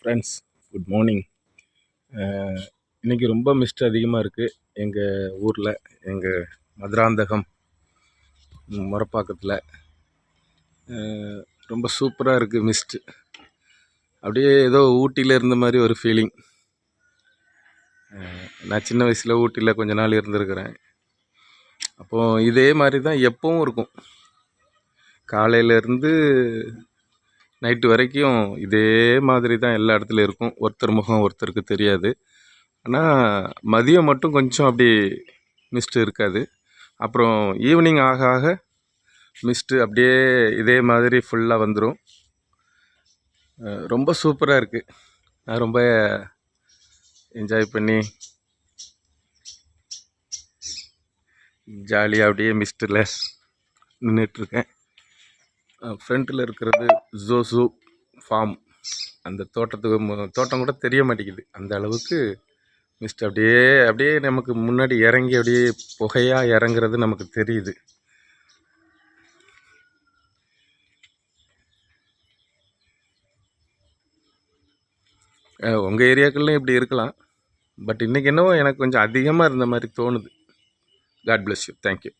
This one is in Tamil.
Friends, good morning. இன்றைக்கி ரொம்ப மிஸ்ட் அதிகமாக இருக்குது எங்கள் ஊரில், எங்கள் மதுராந்தகம் முறப்பாக்கத்தில். ரொம்ப சூப்பராக இருக்குது மிஸ்ட்டு. அப்படியே ஏதோ ஊட்டியில் இருந்த மாதிரி ஒரு ஃபீலிங். நான் சின்ன வயசில் ஊட்டியில் கொஞ்ச நாள் இருந்திருக்கிறேன். அப்போது இதே மாதிரி தான் எப்பவும் இருக்கும். காலையிலேருந்து நைட்டு வரைக்கும் இதே மாதிரி தான் எல்லா இடத்துலையும் இருக்கும். ஒருத்தர் முகம் ஒருத்தருக்கு தெரியாது. ஆனால் மதியம் மட்டும் கொஞ்சம் அப்படி மிஸ்ட்டு இருக்காது. அப்புறம் ஈவினிங் ஆக ஆக மிஸ்ட்டு அப்படியே இதே மாதிரி ஃபுல்லாக வந்துடும். ரொம்ப சூப்பராக இருக்குது. நான் ரொம்ப என்ஜாய் பண்ணி ஜாலியாக அப்படியே மிஸ்ட்டில் நின்றுட்டுருக்கேன். ஃப்ரண்ட்டில் இருக்கிறது ஜோசு ஃபார்ம். அந்த தோட்டம் கூட தெரிய மாட்டேங்குது. அந்த அளவுக்கு மிஸ்ட் அப்படியே அப்படியே நமக்கு முன்னாடி இறங்கி அப்படியே புகையாக இறங்குறது நமக்கு தெரியுது. உங்கள் ஏரியாக்கள்லையும் இப்படி இருக்கலாம். பட் இன்றைக்கி என்னவோ எனக்கு கொஞ்சம் அதிகமாக இருந்த மாதிரி தோணுது. God bless you. தேங்க்யூ.